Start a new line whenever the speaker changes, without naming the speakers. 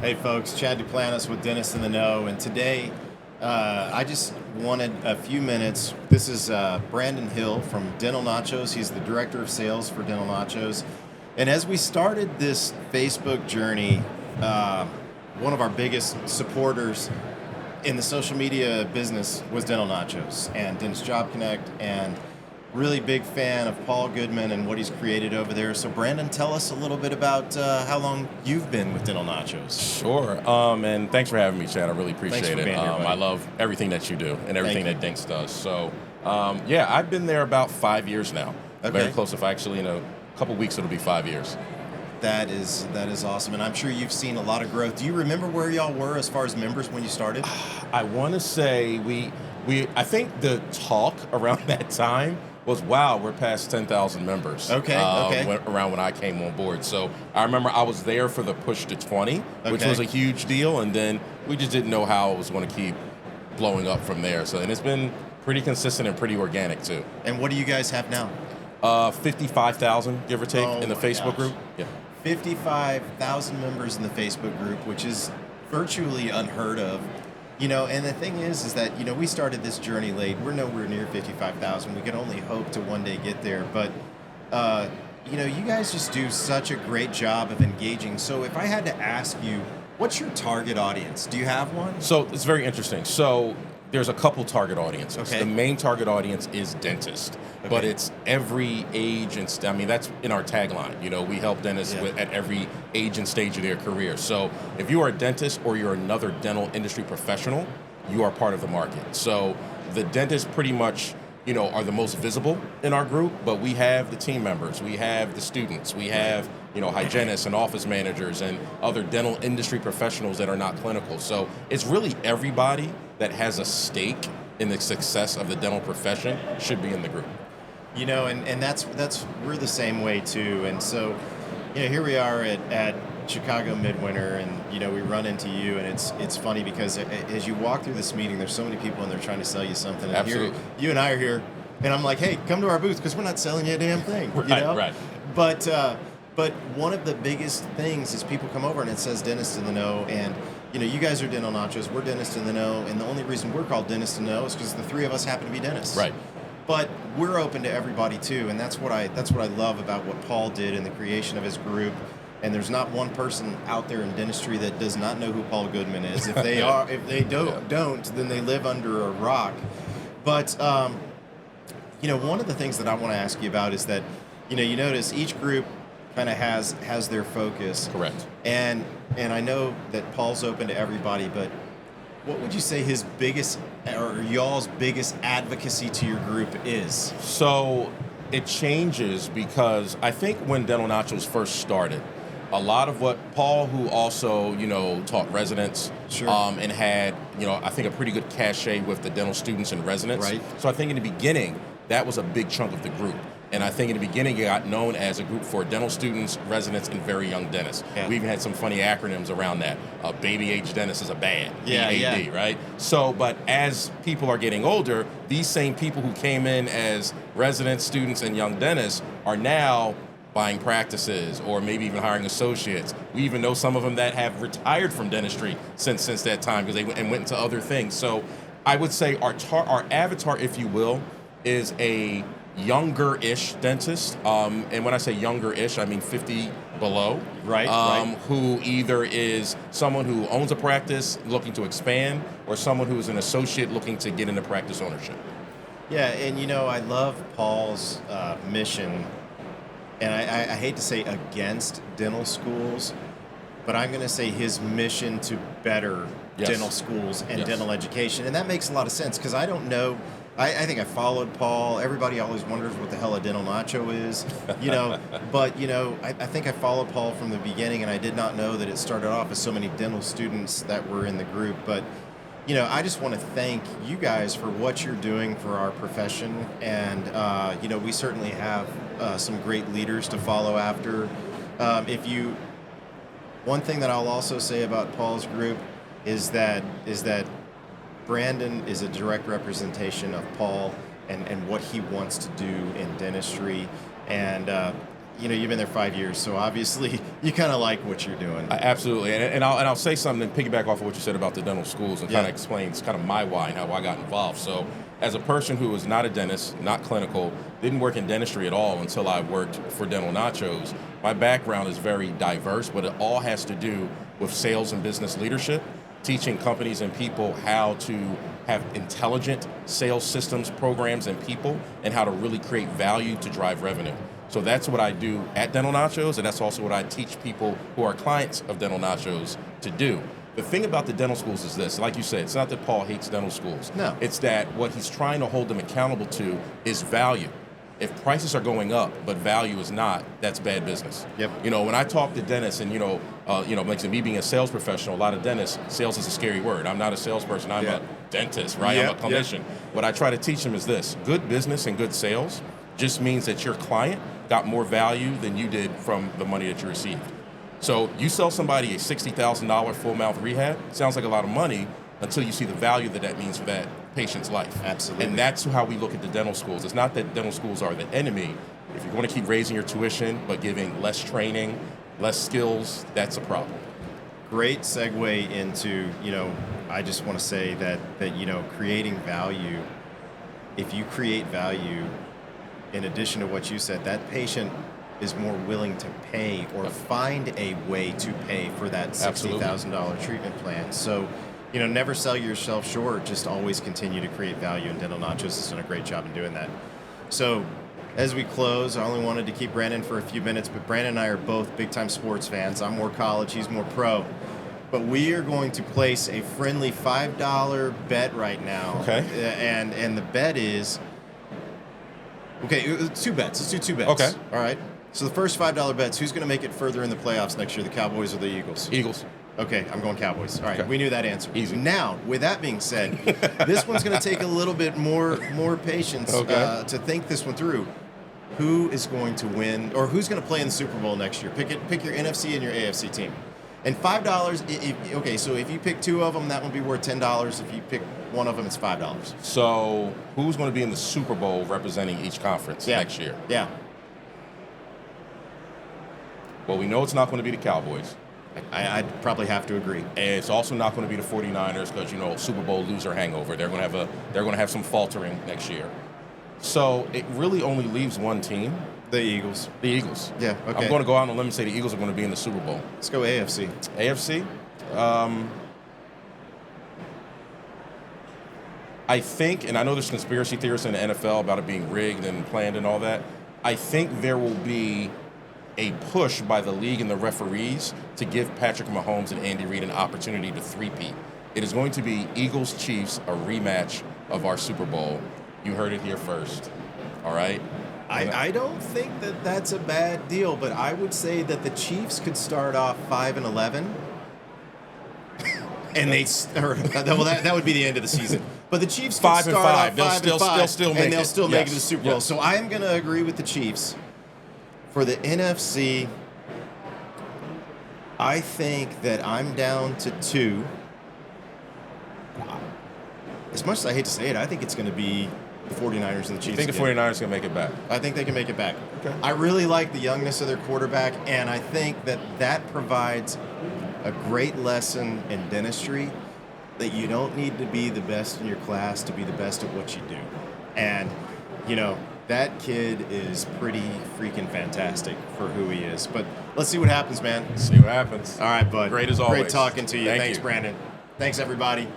Hey folks, Chad Duplantis with Dennis in the Know, and today I just wanted a few minutes. This is Braden Hill from Dental Nachos. He's the director of sales for Dental Nachos. And as we started this Facebook journey, one of our biggest supporters in the social media business was Dental Nachos and Dentist Job Connect, and really big fan of Paul Goodman and what he's created over there. So, Branden, tell us a little bit about how long you've been with Dental Nachos.
Sure. And thanks for having me, Chad. I really appreciate
Thanks for
it.
being here, buddy.
I love everything that you do and everything
Thank
that Dinks does. So, yeah, I've been there about 5 years now.
Okay.
Very close. If actually in a couple weeks it'll be 5 years.
That is awesome, and I'm sure you've seen a lot of growth. Do you remember where y'all were as far as members when you started?
I want to say I think the talk around that time was, wow, we're past 10,000 members.
Okay.
Around when I came on board. So I remember I was there for the push to 20, which
Okay.
was a huge deal. And then we just didn't know how it was going to keep blowing up from there. And it's been pretty consistent and pretty organic too.
And what do you guys have now?
55,000, give or take,
Oh
in the
my
Facebook
gosh.
group. Yeah.
55,000 members in the Facebook group, which is virtually unheard of. And the thing is that, we started this journey late. We're nowhere near 55,000. We can only hope to one day get there. But, you guys just do such a great job of engaging. So if I had to ask you, what's your target audience? Do you have one?
So it's very interesting. So there's a couple target audiences.
Okay.
The main target audience is dentist, but
Okay.
it's every age and that's in our tagline. We help dentists
Yeah.
at every age and stage of their career. So if you are a dentist or you're another dental industry professional, you are part of the market. So the dentists pretty much are the most visible in our group, but we have the team members, we have the students, we have hygienists and office managers and other dental industry professionals that are not clinical. So it's really everybody that has a stake in the success of the dental profession should be in the group.
And that's we're the same way too. And so, here we are at Chicago Midwinter, and we run into you, and it's funny because as you walk through this meeting, there's so many people and they're trying to sell you something. And
Absolutely.
Here, you and I are here, and I'm like, hey, come to our booth because we're not selling you a damn thing.
Right.
But one of the biggest things is people come over and it says Dentist in the Know, and you guys are Dental Nachos, we're Dentist in the Know, and the only reason we're called Dentist in the Know is because the three of us happen to be dentists.
Right.
But we're open to everybody too, and that's what I love about what Paul did in the creation of his group. And there's not one person out there in dentistry that does not know who Paul Goodman is. If they don't, then they live under a rock. But one of the things that I want to ask you about is that you notice each group kind of has their focus.
Correct.
And I know that Paul's open to everybody, but what would you say his biggest or y'all's biggest advocacy to your group is?
So it changes because I think when Dental Nachos first started, a lot of what Paul, who also, taught residents,
Sure.
And had, I think a pretty good cachet with the dental students and residents.
Right.
So I think in the beginning, that was a big chunk of the group. And I think in the beginning, it got known as a group for dental students, residents, and very young dentists.
Yeah.
We even had some funny acronyms around that. Baby age dentist is a bad,
Yeah,
BAD, right? So, but as people are getting older, these same people who came in as residents, students, and young dentists are now buying practices or maybe even hiring associates. We even know some of them that have retired from dentistry since that time because they went into other things. So I would say our avatar, if you will, is a younger-ish dentist. And when I say younger-ish, I mean 50 below.
Right.
Who either is someone who owns a practice looking to expand or someone who is an associate looking to get into practice ownership.
Yeah, and I love Paul's mission, and I hate to say against dental schools, but I'm going to say his mission to better
Yes.
dental schools and
Yes.
dental education, and that makes a lot of sense because I don't know. I think I followed Paul. Everybody always wonders what the hell a dental nacho is, But I think I followed Paul from the beginning, and I did not know that it started off as so many dental students that were in the group. But I just want to thank you guys for what you're doing for our profession, and we certainly have some great leaders to follow after. One thing that I'll also say about Paul's group is that Branden is a direct representation of Paul and what he wants to do in dentistry. And you've been there 5 years, so obviously you kind of like what you're doing.
Absolutely, and I'll say something and piggyback off of what you said about the dental schools and kind
Yeah.
of explains kind of my why and how I got involved. So, as a person who is not a dentist, not clinical, didn't work in dentistry at all until I worked for Dental Nachos, my background is very diverse, but it all has to do with sales and business leadership, teaching companies and people how to have intelligent sales systems, programs, and people, and how to really create value to drive revenue. So that's what I do at Dental Nachos, and that's also what I teach people who are clients of Dental Nachos to do. The thing about the dental schools is this, like you said, it's not that Paul hates dental schools.
No.
It's that what he's trying to hold them accountable to is value. If prices are going up, but value is not, that's bad business.
Yep.
When I talk to dentists and, like me being a sales professional, a lot of dentists, sales is a scary word. I'm not a salesperson, I'm a dentist, right?
Yep,
I'm a clinician. What I try to teach them is this: good business and good sales just means that your client got more value than you did from the money that you received. So you sell somebody a $60,000 full mouth rehab, sounds like a lot of money until you see the value that means for that patient's life.
Absolutely.
And that's how we look at the dental schools. It's not that dental schools are the enemy. If you're going to keep raising your tuition but giving less training, less skills, that's a problem.
Great segue into, I just want to say that creating value, if you create value, in addition to what you said, that patient is more willing to pay or find a way to pay for that $60,000 treatment plan. So, never sell yourself short. Just always continue to create value. And Dental Nachos has done a great job in doing that. So, as we close, I only wanted to keep Branden for a few minutes, but Branden and I are both big-time sports fans. I'm more college, he's more pro. But we are going to place a friendly $5 bet right now.
Okay.
And the bet is... Okay, 2 bets. Let's do 2 bets.
Okay.
All right. So the first $5 bets, who's going to make it further in the playoffs next year, the Cowboys or the Eagles?
Eagles.
Okay, I'm going Cowboys. All right,
Okay.
We knew that answer.
Easy.
Now, with that being said, this one's going to take a little bit more patience to think this one through. Who is going to win, or who's going to play in the Super Bowl next year? Pick your NFC and your AFC team. And $5, okay, so if you pick 2 of them, that would be worth $10. If you pick one of them, it's $5.
So who's going to be in the Super Bowl representing each conference next year?
Yeah.
Well, we know it's not going to be the Cowboys.
I'd probably have to agree.
And it's also not going to be the 49ers because, Super Bowl loser hangover. They're going to have some faltering next year. So it really only leaves one team.
The Eagles.
The Eagles.
Yeah, okay.
I'm going to go out on a limb and say the Eagles are going to be in the Super Bowl.
Let's go AFC.
AFC? I think, and I know there's conspiracy theorists in the NFL about it being rigged and planned and all that. I think there will be a push by the league and the referees to give Patrick Mahomes and Andy Reid an opportunity to three-peat. It is going to be Eagles-Chiefs, a rematch of our Super Bowl. You heard it here first. All right?
I don't think that's a bad deal, but I would say that the Chiefs could start off 5-11, and that would be the end of the season. But the Chiefs could
5-5.
start off
They'll
5-5,
still make
and they'll
it.
still make it to the
Yes.
Super Bowl.
Yes.
So I am going to agree with the Chiefs. For the NFC, I think that I'm down to 2. As much as I hate to say it, I think it's going to be the 49ers and the Chiefs.
I think the
again.
49ers can make it back.
I think they can make it back.
Okay.
I really like the youngness of their quarterback, and I think that provides a great lesson in dentistry that you don't need to be the best in your class to be the best at what you do. And, that kid is pretty freaking fantastic for who he is. But let's see what happens, man.
See what happens.
All right, bud.
Great as always.
Great talking to you.
Thank
Thanks,
you.
Branden. Thanks, everybody.